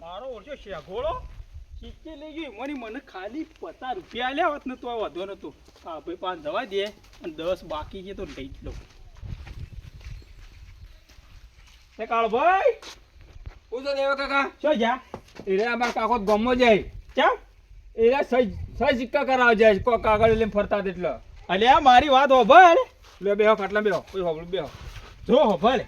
મારો ઓછો શેઘોળો શીખે લઈ ગયો એમાંની મને ખાલી 50 રૂપિયા આલ્યા હોત ને તો આ વધો નતો. હા ભાઈ 5 જવા દે અને 10 બાકી છે તો લઈ જ લઉં. એ કાળભાઈ પૂછો દેવા કાકા શું જા એટલે અમારા કાકો ગમો જાય ચા એટલે સહી સિક્કા કરાવવા જાય કોઈ કાગળ લઈને ફરતા એટલે અલ્યા મારી વાત હોભળ. લે બેહો ખાટલા બેહો કોઈ હોબળ બેહો જો હોભળ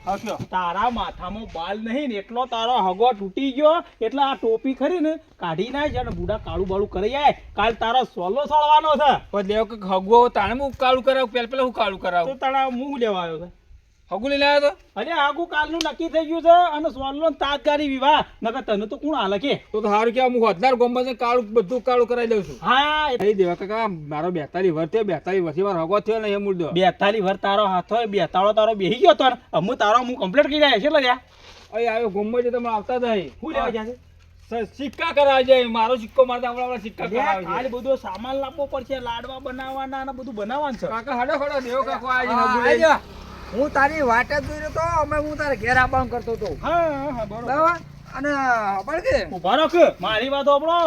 તારા માથામાં બાલ નહીં ને એટલો તારો હગો તૂટી ગયો એટલે આ ટોપી ખરી ને કાઢી નાખ અને બુડા કાળું બાળું કરી જાય. કાલ તારો સોલો સળવાનો છે પણ લેવો કે હગવો તાણે હું કાળું કરાવું પેલા હું કાળું તો કરાવું તારા મું લેવા આવ્યો છે. હગું લઈને આવ્યો તો અરે આગુ કાલનું નક્કી થઈ ગયું છે અને સોલો તાત્કાલિક વિવાહ નકર તને તો કોણ હાલે કે. તો સારું કે હું હોદનાર ગોમમાં જઈને કાળું બધું કાળું કરાવી દઉં છું. હા એ દેવા કાકા મારો 42 વર્ષ થયો 42 વર્ષથી મારો હગો થયો ને એ મૂળ દો 42 વર તારો હાથ હોય બેતાળો તારો બેહી ગયો તો અમુ તારો હું કમ્પ્લીટ કરી જાય છે એટલે લ્યા અહીં આવ્યો ગોમમાં જે તમે આવતા થાય શું લેવા જાય સિક્કા કરાવી જાય મારો સિક્કો મારતા આપણા સિક્કા છે કરાવી ખાલી બધો સામાન લાવવો પડશે લાડવા બનાવવાના અને બધું બનાવવાનું છે. કાકા હડો હડો દેવો કાકો આજે હા, હગું આજો. લઈને. હું તારી વાટ જ જોઈ રહ્યો તો અમે હું તારે ઘેર આવવાનું કરતો હતો હા હા બરોબર બરાબર અને ખબર કે ઉભા રહો કે મારી વાત સાંભળો.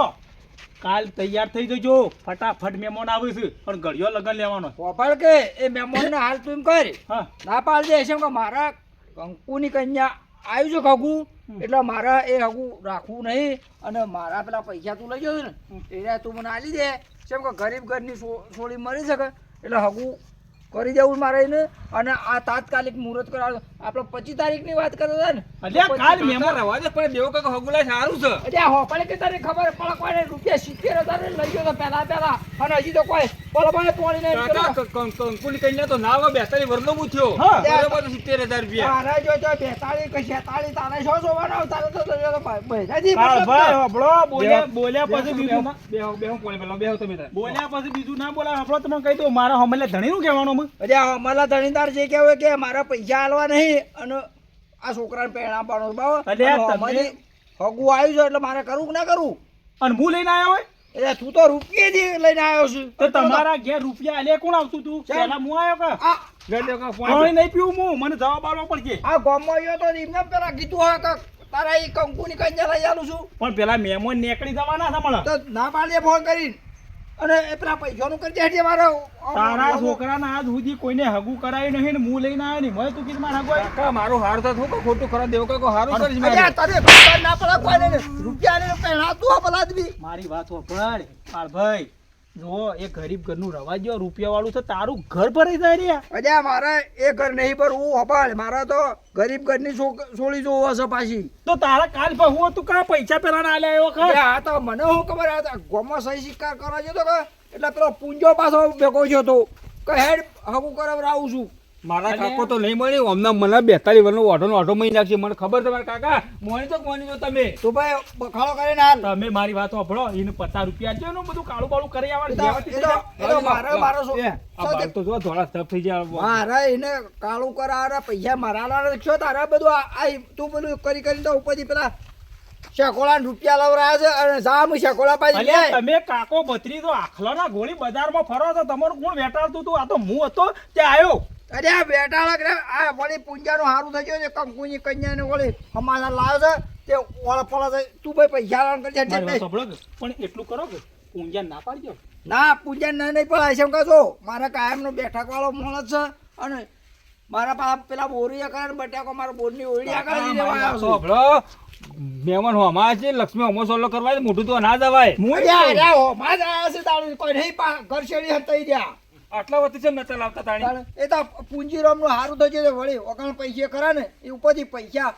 કાલ તૈયાર થઈ જજો ફટાફટ મહેમાન આવે છે પણ ઘડિયો લગન લેવાનો. ખબર કે એ મહેમાનને હાલ તું એમ કર હા ના પાડ દે એમ કે મારા કંકુની કન્યા આવ્યું છે હગું એટલે મારે એ હગું રાખવું નહીં અને મારા પેલા પૈસા તું લઈ જજો ને એ તું મને આલી દે કેમ કે ગરીબ ઘરની સોળી મરી શકે એટલે હગું કરી દેવું મારે એને અને આ તાત્કાલિક મુહૂર્ત કરાવ આપણે 25 તારીખની વાત કરતા હતા ને અલ્યા કાલ મહેમાન રવા દે પણ દેવો કાકો હગું લાય સારું છે અરે હોપડે કે તને ખબર પડે કોઈને રૂપિયા 70,000 લઈ ગયો તો પહેલા અને હજી તો કોઈ બોલો ભાઈ પોણી નહીં કાકા કંકુલી કન્યા તો ના આવે 42 વર્ષનો હું થયો હા. બરોબર તો 70,000 રૂપિયા મારા જો તો 42 કે 46 તારે શું જોવાનો તારે તો લઈ ગયો તો ભાઈ કાળભાઈ સાંભળો બોલ્યા પછી બીજું બેહો બેહો પોણી પેલો બેહો તમે તાર બોલ્યા પછી બીજું ના બોલાય. સાંભળો તમે કહી દો મારા હમલે ધણીનું કહેવાનું અમે. અરે મારા ધણીદાર જે કહેવાય કે મારા પૈસા આલવા નહીં અને આ છોકરાને પહેણાવવાનો બાબા અલ્યા તમે- હગું આવ્યું છે એટલે મારે કરવું કે ના કરવું અને હું લઈને આવ્યો હોય એટલે તું તો રૂપિયાથી લઈને આવ્યો છું તો તમારા ઘેર રૂપિયા આલે કોણ આવતું તું પેલા હું આવ્યો કે આ ગડ્યો કા પાણી નહીં પીવું હું મને જવાબ આપવો પડશે. આ ગામમાં ગયો તો એમને પેલા કીધું હોય કે તારા એ કંકુની કન્યા લઈ આલું છું પણ પેલા મહેમાન નીકળી જવાના છે મને. તો ના પાડીએ ફોન કરીને અને એ પેલા પૈસાનું કરી દેજે મારો તારા છોકરાના આજ સુધી કોઈને હગું કરાયું નહીં ને હું લઈને આવ્યો નહીં મને તું કીધું મારે હગું આવ્યું. કાકા મારું હારું તો થોડું ખોટું ખરા દેવો કાકો હારું કરીશ મારે અરે તારે ખબર ના પડે કોઈને રૂપિયા ને પહેણાતું આ પેલા આદમી મારી વાત સાંભળ કાળભાઈ જો એ ગરીબ ઘરનું રવા જો રૂપિયા વાળું છે તારું ઘર ભરાઈ જાય રે. અરે મારે એ ઘર નહીં પર હું હબાળ મારા તો ગરીબ ઘરની છોડી જોવો છે પાછી તો તારા કાલ પર હું તું કા પૈસા પેલા ના આલ્યા એવો અરે ખર આ તો મને શું ખબર આ ગોમાં સહી શિકાર કરવા જતો કે એટલે પેલો પૂંજો પાછો ભેગો થયો તો કે હેડ હગું કરાવરાવું છું મારા કાકો તો નહીં મળી હમણાં મને 42 વર્ષનો ઓઢો મહી નાખશે મને ખબર છે મારા કાકા મોની તો તમે તું ભાઈ બખાડો કરીને હાલ તમે મારી વાત સાંભળો એને 50 રૂપિયા આપજો ને બધું કાળું બાળું કરી એ તો મારો આ બાળ તો જો થોડા સ્ટફ થઈ જાય મારા એને કાળું કરાવરા પૈસા મારા છો તારા બધું આ તું બધું કરી તો ઉપરથી પેલા શેકોળા રૂપિયા લવરાયા છે અને જામ શેકોળા પાછી અલ્યા તમે કાકો બત્રી તો આખલાના ગોળી બજારમાં ફરો તો તમારું કોણ વેટાડતું હતું? આ તો હું હતો ત્યાં આવ્યો. અરે આ બેટાળા આ વળી પૂંજાનું હારું થઈ ગયું છે કંકુની કન્યાને વળી અમારા લાવ્યો છે તે ઓળપોળા છે તું ભાઈ પૈસા લાવવાનું કરજે મારી વાત સાંભળો કે પણ એટલું કરો કે પૂંજા ના પાડજો. ના પૂંજા ના નહીં પણ આશમ કહો મારા કાયમનો બેઠક વાળો માણસ છે અને મારા પાસે પેલા બોરિયા કરે બટાકો મારા બોરની ઓળી આગળ લેવા આવ્યો છું સાંભળો મહેમાન હોમાં છે લક્ષ્મી હોમો સોલો કરવા છે મોટું તો ના જવાય અરે હો માં જ આવ્યા છે તારું કોઈ નહીં ઘર શેડી હતાઈ ગયા આટલા વખતે છે નતા લાવતા તાણી એ તો પૂંજીરામ નું હારું થઈ જશે વળી વગણ પૈસા ખરા ને એ ઉપરથી પૈસા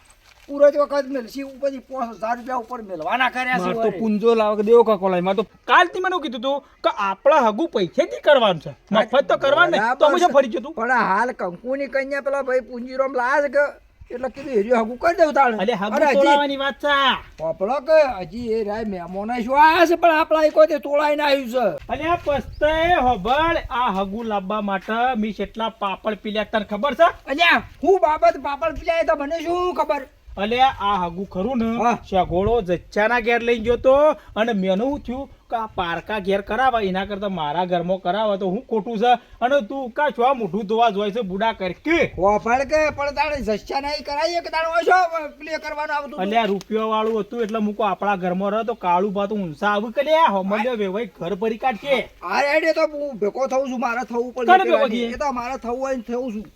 પૂરો જ વખત મેળસી ઉપરથી 5000 રૂપિયા ઉપર મેળવાના કર્યા માર છે તો પૂંજો લાવ કે દેવો કાકો લાય માર તો કાલથી મને કીધું તું કે આપણા હગું પૈસેથી કરવાનું છે મફત તો કરવાનું નહીં. તો મુજબ ફરી જતું પણ હાલ કંકુની કન્યા પેલા ભાઈ પૂંજીરામ લાયા છે કે એટલે કીધું હેરિયો હગું કરી દઉં તાણે અલે હગું તોડાવાની વાત છે. પોપડો કે હજી એ રાય મહેમાનો શું આયા છે પણ આપણા એ કોઈ તોડાઈને આવ્યું છે અલ્યા પસ્તાય હોબળ આ હગું લાવવા માટે મી કેટલા પાપડ પીલ્યા તને ખબર છે? અલ્યા હું બાબત પાપડ પીલાય તો મને શું ખબર અલ્યા આ હગું ખરું ને હા. શગોળો જચ્ચાના ઘેર લઈ ગયો તો અને મેનું થયું કા પારકા ઘેર કરાવે એના કરતા મારા ઘરમાં કરાવે તો હું ખોટું છે અને તું કા છો મોઢું ધોવા જોઈ છે બુડા કર કે વાપડ કે પણ તાણે જસ્યા નહીં કરાઈએ કે તાણે ઓછો પ્લે કરવાનું આવતું હતું? અલ્યા રૂપિયા વાળું હતું એટલે મૂકો આપણા ઘરમાં રહે તો કાળું ભાતું ઊંસા આવું કર્યા હમલ્યો વેવાઈ ઘર ભરી કાઢશે આ રેડે તો હું ભેગો થઉં છું, મારે થવું કોને પડે ભેગો એ થઈએ? તો મારે થવું હોય ને થવું છું.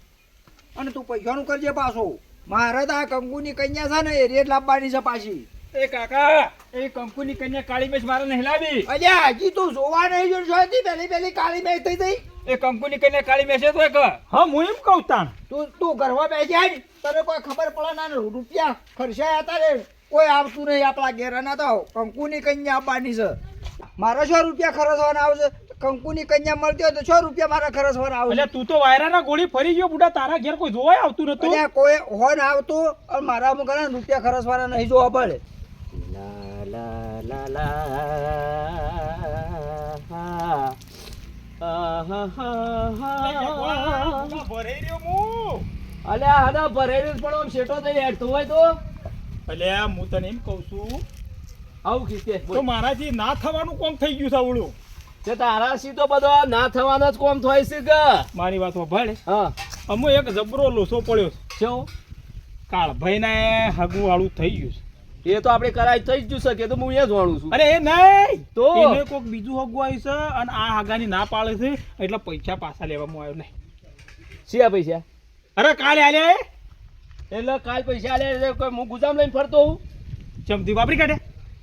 અને તું પૈસાનું કરજે પાછો. મારે તો આ કંકુની કન્યા છે ને એ રેટ લાવવાની છે પાછી. એ કાકા એ કંકુની કન્યા કાળી મેચ મારે નહીં લાવી. અલ્યા હજી તું જોવા નહીં જોઈ છો પેલી કાળી મેચ થઈ ગઈ. એ કંકુની કન્યા કાળી મેચ તો એક હા હું એમ કહું તાણ તું ઘરમાં બેસી જાય ને તને કોઈ ખબર પડે ના ને રૂપિયા ખર્ચાયા હતા ને કોઈ આવતું નહીં આપણા ઘેર. ના તો કંકુની કન્યા આપવાની છે. મારે 100 રૂપિયા ખર્ચવાના આવશે. કંકુની કન્યા મળતી હોય તો 100 રૂપિયા મારા ખર્ચવાના આવશે. એટલે તું તો વાયરાના ગોળી ફરી ગયો બુડા તારા ઘેર કોઈ જોવાય આવતું નતું અલ્યા કોઈ હોય ને આવતું અને મારા અમુક રૂપિયા ખર્ચવાના નહીં જોવા પડે. ભરાઈ રહ્યો હું અલ્યા હાડા ભરેલું પણ આમ શેટો થઈ હેડતું હોય તો અલ્યા હું તને એમ કહું છું આવું ખીચે તો મારાથી ના થવાનું કોમ થઈ ગયું છે આવડું તે તારા સી તો બધો ના થવાનો જ કોમ થાય છે કે મારી વાત સાંભળ હા અમો એક જબરો લોસો પડ્યો છે શું કાળભાઈ ને હગું વાળું થઈ ગયું એ તો આપણે કરાય થઈ જ જશે કે તો હું એ જાણું છું. છે અરે એ નહીં તો? એને કોક બીજું હગું આવ્યું છે અને આ હગાની ના પાડે છે એટલે પૈસા પાછા લેવામાં આવ્યો નહીં શિયા પૈસા અરે કાલે આલ્યા એટલે કાલ પૈસા લે કોઈ હું ગુજામ લઈને ફરતો હું ચમથી વાપરી કાઢે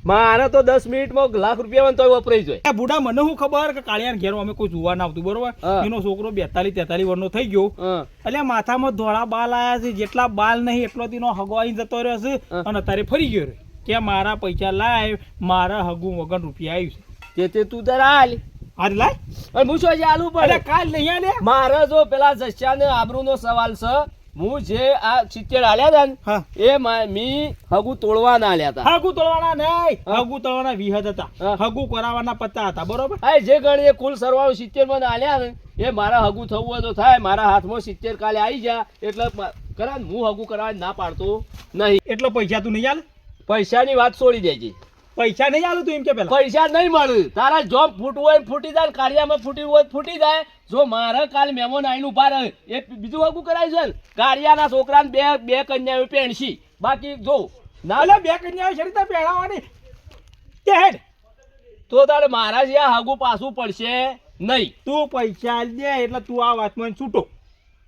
મારે તો 10 મિનિટમાં લાખ રૂપિયા તો વપરાઈ જાય. આ બુડા મને શું ખબર કે કાળિયાના ઘેર અમે કોઈ જોવા ના આવતું બરોબર હા. એનો છોકરો 42-43 વર્ષનો થઈ ગયો હા એટલે માથામાં ધોળા બાલ આયા છે જેટલા બાલ નહીં એટલો તેનો હગો આવીને જતો રહ્યો છે હા. અને તારે ફરી ગયો રે કે મારા પૈસા લાય મારા હગું વગર રૂપિયા આવ્યું છે તે તું તાર હાલ હાલ લાય અને હું શું આલુ અરે પડે કાલ નહીં આલે મારે જો પેલા જસ્યાને આબરૂનો સવાલ છે. હું જે આ 70 આલ્યા હતા ને હા એ મી હગુ તોડવાના આલ્યા હતા. હગું તોડવાના નહીં હા. હગું તોડવાના વિહદ હતા હા. હગું કરાવવાના પત્તા હતા બરોબર આ જે ગણીએ કુલ સરવાળો 70 મને આલ્યા ને એ મારા હગુ થવું હોય તો થાય. મારા હાથમાં 70 કાલે આવી જા એટલે કરા ને હું હગુ કરાવવા ના પાડતો નહીં. એટલો પૈસા તું નહીં આલે પૈસાની વાત છોડી દેજે. પૈસા નહીં આલું તું એમ કે પેલા પૈસા નહીં મળે. તારા જોબ ફૂટવું હોય ને ફૂટી જાય ને કાળિયામાં ફૂટી હોય તો ફૂટી જાય. જો મારે કાલ મહેમાન આવીને ઉભા રહે એ બીજું હગું કરાય છે ને કાળિયાના છોકરાને બે કન્યાઓ પેણસી બાકી જો ના અલે બે કન્યાઓ શરીર પહેરાવાની કે હેડ તો તારે મારા જે આ હગું પાછું પડશે નહીં. તું પૈસા આલ દે એટલે તું આ વાતમાં છૂટો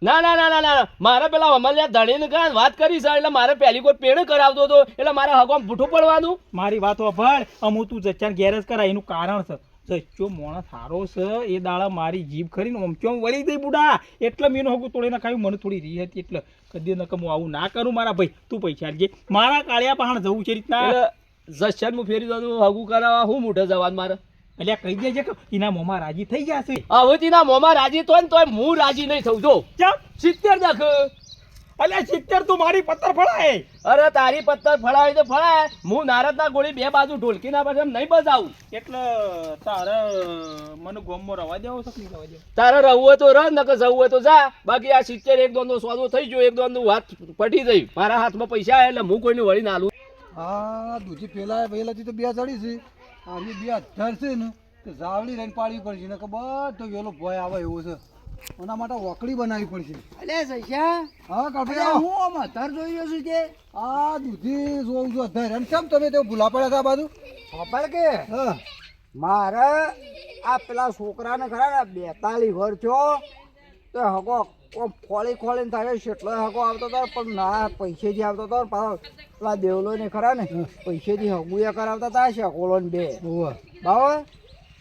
ના ના ના ના ના મારે પેલા અમલ્યા ધણીને કાંઈ વાત કરી છે એટલે મારે પહેલી કોઈ પેણ કરાવતો હતો એટલે મારે હગવામાં ભૂઠું પડવાનું. મારી વાત વાપર અમુ તું જચ્ચાને ગેરેજ કરાય એનું કારણ છે જચ્ચો માણસ સારો છે એ દાડા મારી જીભ ખરીને આમ ચોમ વળી ગઈ બુડા એટલે મેં એનું હગું તોડી નાખાયું મને થોડી રી હતી એટલે કદી નકમ હું આવું ના કરું મારા ભાઈ તું પૈસા આલજે મારા કાળિયા પહાણ જવું છે રીતના એટલે જશન હું ફેરી દઉં હગું કરાવવા હું મોઢે જવાનું મારે એટલે કહી દેજે કે એના મોમાં રાજી થઈ જશે હવે તેના મોંમાં રાજી તો ને તોય હું રાજી નહીં થઉં. જો ચમ 70 દાખ અલ્યા 70 તું મારી પત્તર ફળાય અરે તારી પત્તર ફળાવી તો ફળાય. હું નારદના ગોળી બે બાજુ ઢોલકીના પાસે નહીં બજાવું. એટલે તારે મને ગોમમાં રવા દેવો છે કે નહીં રવા દેવો તારે રહવું હોય તો રહ નકર જવું હોય તો જા. બાકી આ 70 એક દોનનો સોદો થઈ ગયો એક દોનનું વાત પટી ગઈ. મારા હાથમાં પૈસા આવે એટલે હું કોઈને વળી ના આલું. હા દૂધી પહેલાથી તો બે ચડી છે આજે 2000 છે ને તો જાવડી લઈને પાડવી પડશે ને કે બધો વેલો ભય આવે એવો છે એના માટે વકડી બનાવવી પડશે. અલે સૈયા હા કાઢી હું આમ અધર જોઈ રહ્યો છું કે આ દૂધી જોઉં છું અધાર અને કેમ તમે તે ભૂલા પડ્યા હતા આ બાજુ ખબર કે હા મારે આ પેલા છોકરાને ખરા ને 42 વર્ષ થયો તો હગો ખોળી ખોળીને થાય કેટલો હગો આવતો હતો પણ ના પૈસેથી આવતો હતો પાછો પેલા દેવલો ને ખરા ને પૈસેથી હગુયા કરાવતા હતા શકોલો ને બે ઓવા બરાબર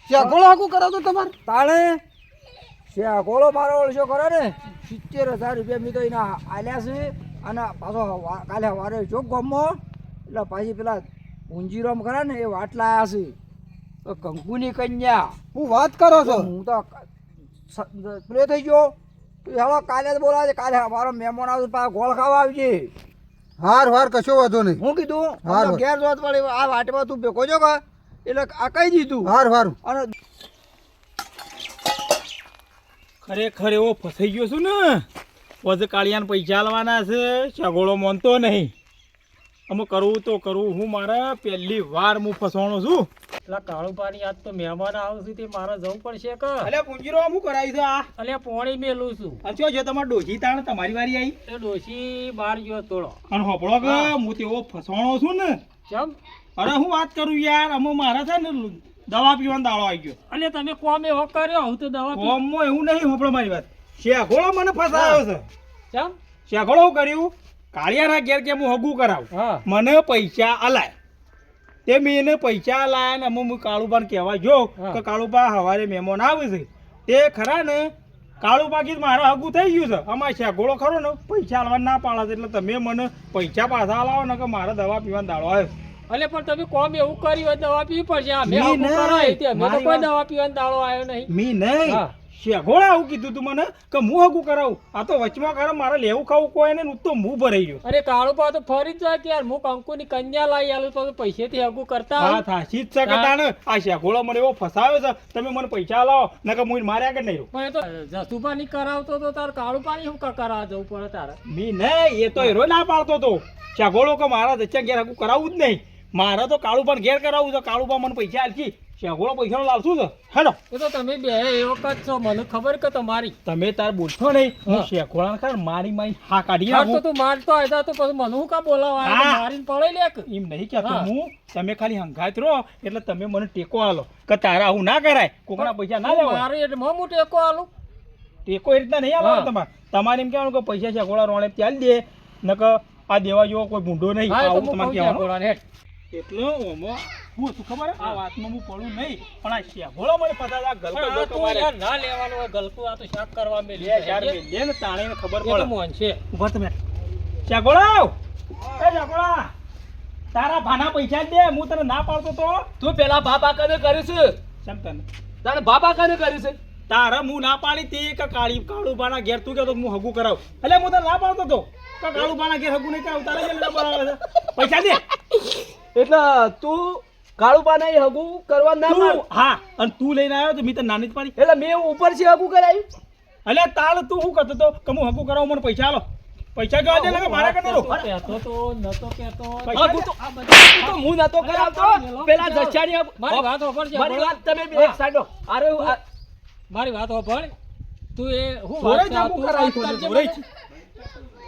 ચેકોળો હાકું કરાવતો તમારે તાણે શકોલો મારો ઓળશો ખરો ને 70,000 રૂપિયા મેં તો એના આલ્યા છે અને પાછો કાલે સવારે ચોક ગામમાં એટલે પાછી પેલા ઊંજીરામ ખરા ને એ વાટ લાયા છે તો કંકુની કન્યા હું વાત કરો છો હું તો પેલો થઈ ગયો હેલો કાલે જ બોલાવે છે કાલે મારો મહેમાન આવશે પાછા ગોળ ખાવા આવજે. હાર કશો વાંધો નહીં હું કીધું હાર. અમને ઘેર જોત પડે આ વાટમાં તું ભેગો છો કે એટલે આ કહી દીધું હાર અને ખરેખર એવો ફસાઈ ગયો છું ને પછી કાળિયાને પૈસા આલવાના છે સગોળો માનતો નહીં અમે કરવું તો કરવું હું મારા પહેલી વાર હું ફસવાનો છું એટલે કાળું પાણી આજ તો મહેમાન આવશે તે મારે જવું પડશે કે અલ્યા પુંજીરો હું કરાવી છે આ અલ્યા પોણી મેલું છું અને શું જો તમારે ડોશી તાણ તમારી વારી આવી એ ડોશી બહાર ગયો તોડો અને હોપળો કે હું તેવો ફસવાનો છું ને ચમ અરે હું વાત કરું યાર અમે મારા છે ને દવા પીવાનો દાડો આવી ગયો અલ્યા તમે કોમ એવો કર્યો હું તો દવા પી- કોમમાં એવું નહીં હોપળો મારી વાત શેઘોળો મને ફસાયો છે ચમ શેઘોળો શું કર્યું કાળિયાના ઘેર કે હું હગું કરાવું હા મને પૈસા આલાય તે મેં એને પૈસા આલાય ને અમે હું કાળુબાને કહેવા જો હા. કે કાળુબા સવારે મહેમાન આવે છે તે ખરા ને કાળુબા કીધું મારે હગું થઈ ગયું છે અમારે શેઘોળો ખરો ને પૈસા આલવા ના પાડે છે એટલે તમે મને પૈસા પાછા આલાવો ને કે મારે દવા પીવાનો દાડો આવ્યો અલ્યા પણ તમે કોમ એવું કર્યું હોય દવા પીવી પડશે અમે મી હગું નહીં. કરાય તે અમે તો મારી કોઈ વાત- દવા પીવાનો દાડો આવ્યો નહીં મી નહીં હા. શેઘોળા આવું કીધું તું મને કે હું હગું કરાવું આ તો વચમાં ખરા મારે લેવું ખાવું કોઈ ને તો હું ભરાઈ ગયો અરે કાળું પા તો ફરી જ જાય કે યાર હું કંકુની કન્યા લાવી આલું તો પૈસેથી હગું કરતા આવું. હા થાશી જ છે કે તાણે આ શેઘોળો મને એવો ફસાવ્યો છે તમે મને પૈસા લાવો નકર હું માર્યા કે નહીં પણ એ તો જસુભાની કરાવતો તો તાર કાળું પાણી શું કરાવવા જવું પડે તારે મી નહીં એ તો હેરો ના પાડતો તો શેઘોળો કે મારા દચ્યા ઘેર હગું કરાવવું જ નહીં મારે તો કાળુબા ઘેર કરાવવું છે કાળુબા મને પૈસા આલશી શેઘોળો પૈસાનો લાવશું છે હેડો એ તો તમે બે એ વખત છો મને ખબર કે તમારી તમે તાર બોલશો નહીં હું હા. શેઘોળાને ખરા મારી મારી હા કાઢી હા તો નાખું તું મારતો હતા તો પછી મને હું કા બોલાવા આવ્યો? હા. મારીને પડે લે કે એમ નહીં કહેતો હા. હું તમે ખાલી હંગાત રહો એટલે તમે મને ટેકો આલો કે તારા આવું ના કરાય કોકના પૈસા ના લેવાય મારે એટલે હું ટેકો આલું ટેકો એ રીતના નહીં આવવાનો હા. તમારે તમારે એમ કહેવાનું કે પૈસા શેઘોળા રોણે ચાલી દે નકર આ દેવા જેવો કોઈ ભૂંડો નહીં હા એ તો આવું હું તમારે કહું છું કહેવાનું ઘોડાને, હેઠ. એટલે ઓમો હું શું ખબર હે? આ વાતમાં હું પડું નહીં પણ આ શેઘોળો મને પતા આ પણ ગલકો આ ગલકો તો મારે યાર ના લેવાનું હોય ગલકું, આ તો શાક કરવા મેલી બે ચાર છે. મિલિયન ને તાણે ખબર એ તો પડે મોન છે. ઉભા તમે શેઘોળો એ શેઘોળા તારા ભાના પૈસા જ દે હું તને ના પાડતો તો તું પેલા બાપા કને કર્યું છે કેમ તને તારે બાપા કને કર્યું છે તારા હું ના પાડી તી કે કાળુબાના ઘેર તું કહેતો હું હગું કરાવ એટલે હું તને ના પાડતો તો કે કાળુબાના ઘેર હગું નહીં કરાવ તારા ઘેર ના પાડે છે. પૈસા દે એટલે તું કાળુબા નહીં હગું કરવા ના પાડ. તું હા અને તું લઈને આવ્યો તો મેં તને નાની જ પાડી એટલે મેં ઉપર છે હગું કરાયું એટલે તાળ તું શું કરતો તો કે હું હગું કરાવું મને પૈસા આલો પૈસા જોવા દે ને કે મારા કને રો કહેતો તો નતો કહેતો. પૈસા હગું તો આ બધું તો હું નતો કરાવતો પેલા જસ્યાની મારી વાત હોભળ છે, મારી હોભળ. વાત તમે બે એક સાઈડ અરે મારી વાત હોભળ. તું એ હું જોડે વાત જ હગું તું કરાવી વાત તો કરજે જોડે જ. મને.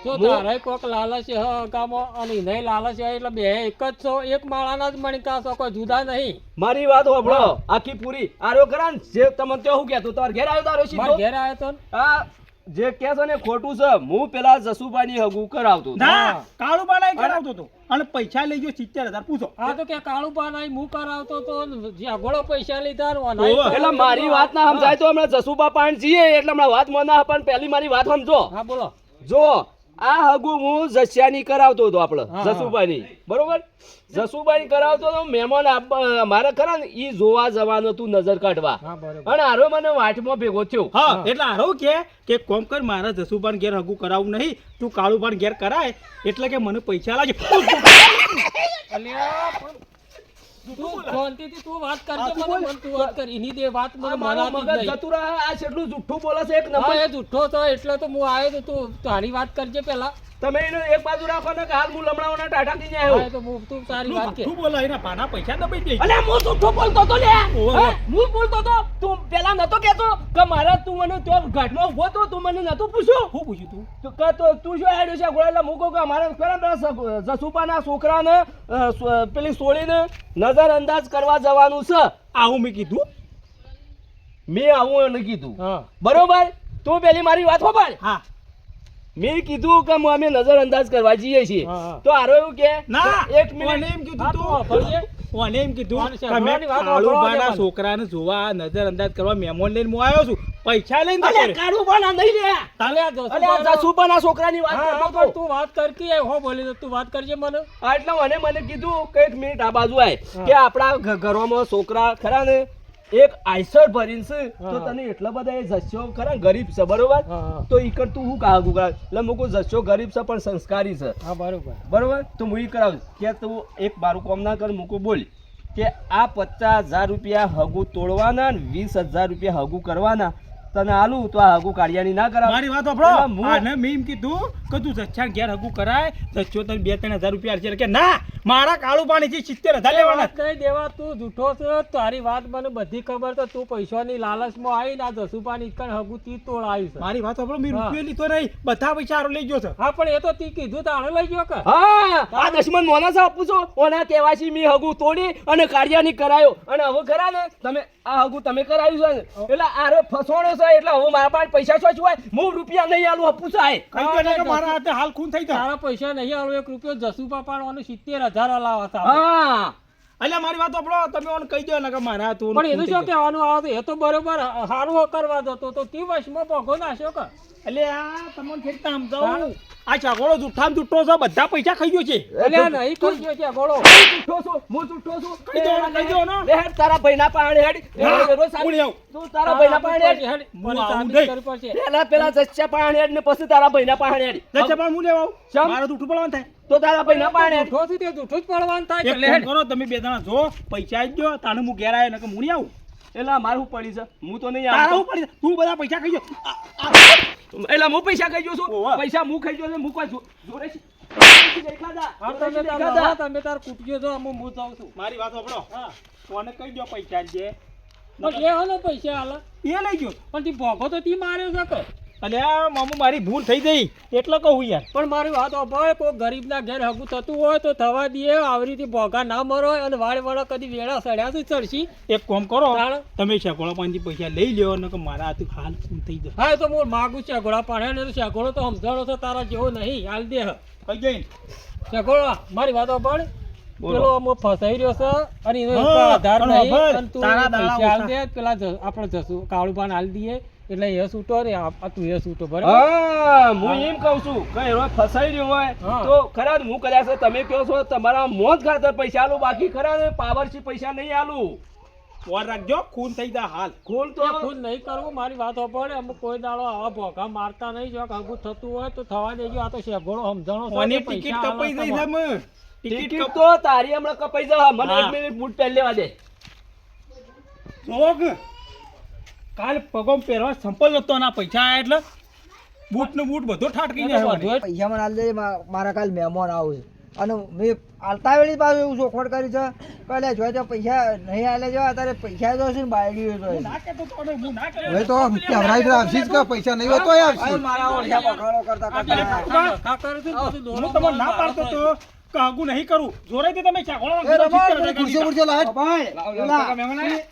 જો તારે કોક લાલચ હ ગામો અને નહીં લાલચ હોય એટલે બે એક જ છો, એક માળાના જ મણકા છો, કોઈ જુદા નહીં. મારી વાત હોભળો આખી પૂરી આરો કરા ને જે તમને તે હું કહેતો તાર ઘેર આવ્યો તારો મારા સીધો ઘેર આવ્યો તો ને. આ જે કે છે ને ખોટું છે હું પેલા જસુભાઈની હગું કરાવતો હતો. ના કાળુબાના ય કરાવતો તો અને પૈસા લઈ ગયો 70,000 પૂછો આ તો કે કાળું પાનાઈ હું કરાવતો તો ને જે અગોળો પૈસા લીધા ને ઓનાઈ ઓવે. એટલે મારી વાત ના સમજાય તો હમણાં જસુબા પાણ છીએ એટલે હમણાં વાત મને પણ પહેલી મારી વાત સમજો હા બોલો. જો આ હગું હું જસ્યાની કરાવતો હતો આપણે હા, હા. જસુભાઈની બરોબર જસુભાઈ કરાવતો હતો મહેમાન મારે ખરા ને ઈ જોવા જવાનું તું નજર કાઢવા હા બરોબર. અને હારો મને વાટમાં ભેગો થયો હા એટલે હારું કે કોમ કર મારા જસુબાન ઘેર હગું કરાવવું નહીં તું કાળુબાન ઘેર કરાય એટલે કે મને પૈસા લાગે અલ્યા પણ તું શાંતિથી તું વાત કરજે હા, તું મને, બોલ. મને તું વાત કર એની દે વાત મને આ મારો મનાતી જ મગજ નહીં. જતું રહે આ કેટલું જુઠ્ઠું બોલે છે એક હા નંબર એ જુઠ્ઠો તો એટલે તો હું આવ્યો તો તું તારી વાત કરજે પેલા. તમે એને એક બાજુ રાખો ને કે હાલ હું લમણાઓના ટાટા થી હા, આવ્યો એ તો તું તારી વાત કે. તું બોલા એના ભાના પૈસા દબાઈ દે અલે હું જુઠ્ઠું બોલતો તો લે ઓહો. હે? હું બોલતો તો તું પેલા નતો કેતો કે મારા તું મને તો ઘાટમાં ઉભો તો તું મને નતું પૂછ્યું શું પૂછ્યું તું તો કે તો તું શું હેડ્યો છે ગોળા એટલે હું કહું કે અમારા પેલા જસુપાના છોકરાને પેલી સોળીને નજર અંદાજ કરવા જવાનું છે આવું મેં કીધું મેં આવું એને કીધું હા બરોબર તું પેલી મારી વાત ખબર હા મેં કીધું કે અમે નજર અંદાજ કરવા જઈએ છીએ હા, હા. તો હારો એવું કે ના એક ઓને મિનિટ એમ કીધું હા, તું તું વાપરજે. ઓને એમ કીધું ઓને કે શેઠવાની મેં વાત કાળુબાના વાપરવા દે છોકરાને જોવા નજર અંદાજ કરવા મહેમાન લઈને હું આવ્યો છું પૈસા લઈને અલે જતો કાળું બના નહીં લે તાલે આ અલે આ જસુપાના છોકરાની વાત હા, કરતો હા, તો. પણ તું વાત કરતી આય, હો બોલી તો તું વાત કરજે મને. આ એટલે મને કીધું કે એક મિનિટ આ બાજુ આય કે આપણા ઘરોમાં છોકરા ખરા ને એક આઈસર ભરીને છે તો હા. તને એટલા બધા એ જસ્યો ખરા ગરીબ છે બરોબર હા, હા. તો ઈકર તું હું કાગુ કરાવ એટલે મૂકું જસ્યો ગરીબ છે પણ સંસ્કારી છે હા બરોબર. બરોબર તો હું ઈ કરાવું કે તું એક મારું કામ ના કર મૂકું બોલ કે આ 50,000 રૂપિયા હગું તોડવાના ને 20,000 રૂપિયા હગું કરવાના તને આલું તો આ હગુ કાઢિયાની ના કરાવ. મારી વાત એટલે સાંભળો હું- આને મેં એમ કીધું કે તું જચ્છા ઘેર હગું કરાય જચ્ચો તને 2-3 હજાર રૂપિયા આલશે. એટલે કે ના મારા કાળું પાણી છે 70,000 લેવાના. વાત નહીં દેવા, તું જૂઠો છે. તારી વાત મને બધી ખબર છે. તું પૈસાની લાલચમાં આવીને આ જસુભાની ઈકણ હગું તી તોડ આવ્યું છે. મારી વાત સાંભળો મેં હા. રૂપિયો લીધો નહીં બધા પૈસા હારો લઈ ગયો છે. હા પણ એ તો તી કીધું તાણે લઈ ગયો કે હા આ દશમન મોના છે આપું છો ઓના કહેવાથી મેં હગુ તોડી અને કાઢિયાની કરાયો અને હવે ખરા ને તમે આ હગુ તમે કરાયું છે ને એટલે આરે ફસોણો છે એટલે હવે મારા પાસે પૈસા શું હોય હું રૂપિયા નહીં આલું આપું છું આય. કઈ તો નહીં કે મારા હાથે હાલ ખૂન થઈ જાય. તારા પૈસા નહીં આલો 1 રૂપિયો જસુભા પાડવાનું 70,000 લાવા હતા. હા એટલે મારી વાત સાંભળો તમે ઓને કહી દો ને કે મારા હાથે ઓલું પણ એનું ખૂન શું થઈ જાય. કહેવાનું આવે છે? એ તો બરોબર સારું કરવા જતો તો તી વશમાં ભોગો નાખ્યો કે એટલે આ તમને ખેડતા સમજાવું આ ચાકોળો જુઠ્ઠામ જુઠ્ઠો છે બધા પૈસા ખાઈ ગયો છે. એટલે આ નહીં થઈ ગયો છે ગોળો. જૂઠો છું હું જૂઠો છું કહી દો ને, કહી દો ને. લે હેડ તારા ભાઈના પાણે હેડ હા, રોજ સાબિત- હું આવું. તું તારા ભાઈના પાણે હેડ મને આવું સાબિત નહીં. કરવું પડશે. પેલા જચ્ચા પાણે હેડ ને પછી તારા ભાઈના પાણે હેડ જચ્ચા પણ હું લેવા આવું. ચમ? મારે જુઠ્ઠું પડવાનું થાય. તો તારા ભાઈના પાણે હેડ જૂઠો થી તે જૂઠું જ પડવાનું થાય એક કે લે કામ હેડ. કરો તમે 2 જણા જો પૈસા આવી ગયો તાને હું ઘેર આવ્યો નકર હું નહીં આવું. એટલે મારે શું પડી છે હું તો નહીં તારા આવતો હું પડી તું બધા પૈસા ખાઈ ગયો. એટલે હું પૈસા ખાઈ ગયો છું ઓવા. પૈસા હું ખાઈ ગયો છું હું કોઈ જોડે છે દેખા દા. હા, જોડે તમે દેખા તાર દા. હા, તમે તાર કૂટજો છો હું જાઉં છું. મારી વાત સાંભળો હા કોને કહી દો પૈસા જે પણ એ હલો પૈસા હાલ એ લઈ ગયો. પણ તી ભોગો તો તી માર્યો છે કે અને આ મામુ મારી ભૂલ થઈ ગઈ એટલે કહું યાર. પણ મારી વાત સાંભળ, કોઈ ગરીબના ઘેર હગું થતું હોય તો થવા દે. આવી રીતે ભોગા ના મરો અને વાળ વાળા કદી વેળા સડ્યા તો ચડશી. એક કામ કરો તાણ. તમે શેકોળા પાસેથી પૈસા લઈ લ્યો નકર મારા હાથે હાલ ખૂન થઈ જાય. હા એ તો હું માગું શેગોળા પાડે ને શેગોળો તો સમજાણો છે તારા જેવો નહીં હાલ દે કઈ જઈને શેગોળા મારી વાત સાંભળ. બોલો. પેલો અમો ફસાઈ રહ્યો છે અને એનો હા, આધાર પણ નહીં ખબર, અને તું તારા એને દાડા પૈસા હાલ ઓછા. દે પેલા આપણે જશું કાળુભાન હાલ દઈએ એટલે એ છૂટો રે આ તું એ છૂટો બરાબર. હા હું એમ કહું છું કે એનો ફસાઈ રહ્યો હોય હા. તો ખરા ને હું કર્યા છે તમે કહો છો તમારા મોત ખાતર પૈસા આલું બાકી ખરા ને પાવરથી પૈસા નહીં આલું વાર રાખજો ખૂન થઈ જાય હાલ. ખોલ તો તો ખુદ નહીં કરવું મારી વાત સાંભળ. અમુક કોઈ દાડો આવા ભોગા મારતા નહીં. જો હગું થતું હોય તો થવા દેજો. આ તો શેગોળો સમજાણો છે કોની કે પૈસા ટિકિટ હાલો કપાઈ ગઈ તમારે. છે અમે. ટિકિટ તો તારી હમણાં કપાઈ જવા મને હા. 1 મિનિટ બૂટ પહેરી લેવા દે જોવો કે કાલ પગોમ પહેરવા સંપલ હતો ના પૈસા આયા એટલે બૂટ ને બૂટ બધો ઠાટકી એ તો જાય બધું પૈસા મને આલી દે મારા કાલ મહેમાન આવું છે અને મેં આલતા વેળી પાછું એવું ચોખવટ કરી છે કે લે જો તો પૈસા નહીં આલે જો અત્યારે પૈસા તો છે ને બાયડી તો ના કહેતો તો ને, હું ના કહેતો. હવે તો કેવરાઈ તો આવશે જ કે પૈસા નહીં હોય તોય આવશે. મારા ઓળખ્યા પખાડો કરતા કરતા ધક્કા કરે છે ને પછી હું દોરો તમને ના પાડતો તો કે હગું નહીં કરું જોરાઈથી તમે ચાકોળા એ રમણ, નાખી ખુરશીઓ બુરશીઓ લાય. ઓલા,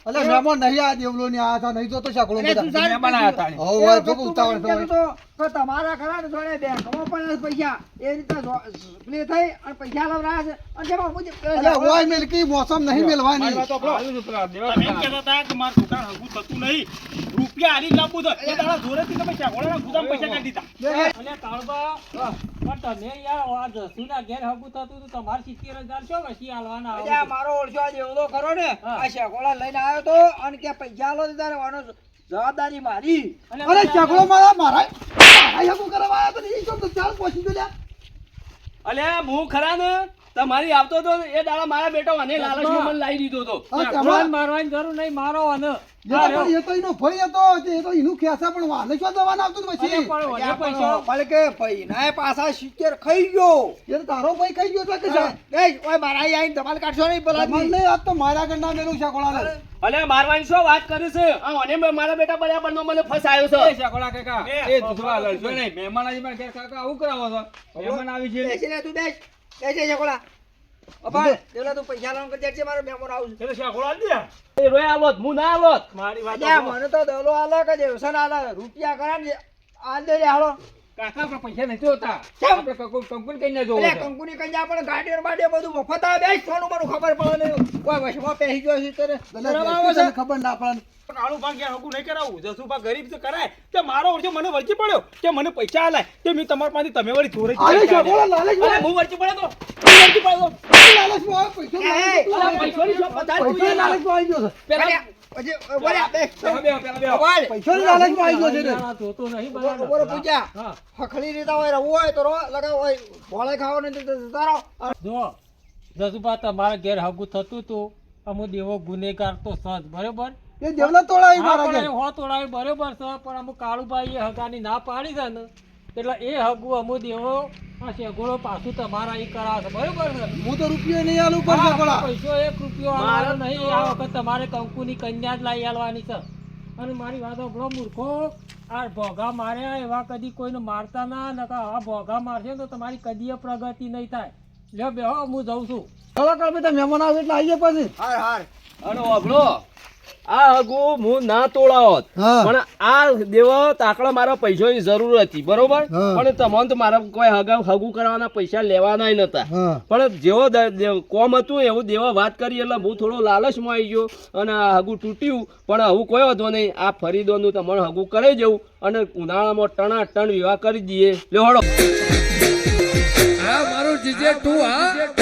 અલે મહેમાન નહીં આ દેવલો ની આ હતા નહીં તો શાકડો એટલે તું બધા. સારી હોવ, એ હોય, વખત જો તું ઉતાવળ મને કહેતો થવાય. તો કે તમારા ખરા ને થોડે બેંકમાં પણ પૈસા એ રીતે પ્લે થઈ અને પૈસા લવરાયા છે અને જેમાં હું અલે હોય મિલકી મોસમ નહીં મેલવાની. મારી વાત સાંભળો. તમે એમ કહેતા હતા કે મારું દુકાન હગું થતું નહીં રૂપિયા આલી લાવવું તો એ દાડા જોરેથી તમે ચાકોળાના ગુદામ પૈસા કાઢી દીધા. અને કાળબા પણ તમે યાર આ જસુના ઘેર હગું થતું તો તમારે 70,000 શું વસી આલવાના અલ્યા, આવે છે? મારો ઓળખ્યો આજે એવડો ખરો ને હા. આ શેકોળા લઈને આવ્યો તો અને કે પૈસા આલો તો તારે આનો જવાબદારી મારી અરે ચાકડો મારા યાકુ કરવા આયા તો નહીં તો ચાલ પહોંચી તો લ્યા. અલે હું ખરા ને તમારી આવતો તો એ દાડા મારા બેટો અને લાલચમાં મને લાવી દીધો તો આ ભગવાન ચાકડો મારવાની જરૂર નહીં મારો અને એ તો એનો ભય હતો એ તો એનું ખેસા પણ વાલે શું દવાના આવતું ને પછી. પણ વધે પૈસા ભલે કે ભાઈ ના પાછા 70 ખાઈ ગયો એ તો તારો ભાઈ કઈ ગયો એટલે કે જા. એ ઓય મારા અહીં આવીને ધમાલ કાઢશો નહીં મને બોલા નહીં આજ તો મારા ઘરના મેલું શાકોળા લે. અલે મારવાની શું વાત કરે છે આ અને મારા બેટા બરાબર નો મને ફસાયો છે બેસીને તું બેસ બેસે શેકોળા અપાલ પેલા તું પૈસા લાવવાનું કરી દેજે મારો મહેમાન આવું છે એટલે ચાકોળા આલી દીધા. એ રોય આલોત હું ના આલોત મારી વાત અલ્યા, સાંભળો. મને તો દલો આલે કે દેવસન આલે રૂપિયા કરા ને આ દે લે હાલો કેમ? અલ્યા, કંકુની કન્યા પણ ગાડીઓ ને બાડીઓ બધું મફત આવે બેસ થોડું મને ખબર પડે નહીં કોઈ વશમાં પહેરી ગયો છે ત્યારે શરમ આવે છે? તને ખબર ના પડે. કાળું ભાંગ યાર હગું નહીં કરાવું જસુભા ગરીબ છે કરાય તે મારો ઓળખ્યો મને વળચી પડ્યો કે મને પૈસા આલાય તે મેં તમારા પાસેથી તમે વળી ચોરી અરે શાકોળા લાલચ અરે હું વચ્ચે પડ્યો તો હું વચ્ચે પડ્યો તો લાલચમાં આવે, પૈસો એ, લાલચમાં અલા, આવે. પૈસાની શું પધાર તું પૈસો યાર. લાલચમાં આવી ગયો છે. પેલા અલ્યા, પછી બોલ્યા, બેસ, બેસ. બેહો. બોલ. પૈસોની લાલચમાં આવી ગયો છે ને. આ જોતો નહીં ઉભો બરાબર. રહો, પૂજા. હા હખલી રીતે હોય રહેવું હોય તો રહો, લગાવ હોય ભોળે ખાવો ને તો જતા રહો. જો જસુભા તમારા ઘેર હગું થતું હતું અમુ દેવો ગુનેગાર તો સજ બરોબર એ દેવલા તોડાવી હા, મારા પણ ઘેર. એ હો તોડાવી બરોબર છે પણ અમુક કાળુભાઈ એ હગાની ના પાડી છે ને એટલે એ હગું અમુ દેવો આ શેગોળો પાછું તમારા ઈ કરાવે છે બરોબર છે હું તો રૂપિયો નહીં આલું પડશે હા, પડા. પૈસો 1 રૂપિયો આલવાનો નહીં આ વખત તમારે કંકુની કન્યા જ લાવી આલવાની છે અને મારી વાત સાંભળો મૂર્ખો આ ભોગા માર્યા એવા કદી કોઈને મારતા ના નકા આ ભોગા મારશે તો તમારી કદી પ્રગતિ નહીં થાય લ્યો બેહો હું જઉં છું ચાલો કાલ ભાઈ મહેમાન આવે એટલે આવી જાય પછી. હાર હાર અને વાપરો આ હગું હું ના તોડાવત હા. પણ આ દેવો તાકડા મારા પૈસાની જરૂર હતી બરોબર હા. પણ તમને તો મારા કોઈ હગું કરવાના પૈસા લેવાના નતા હા. પણ જેવો કોમ હતું એવું દેવા વાત કરી એટલે હું થોડો લાલચમાં આવી ગયો અને આ હગું તૂટ્યું પણ હું કોઈ વાંધો નહીં આ ફરીદોનું તમારે હગું કરાઈ જવું અને ઉનાળામાં ટણા ટણ વિવાહ કરી દઈએ લે હળો હા મારું જીજે તું હા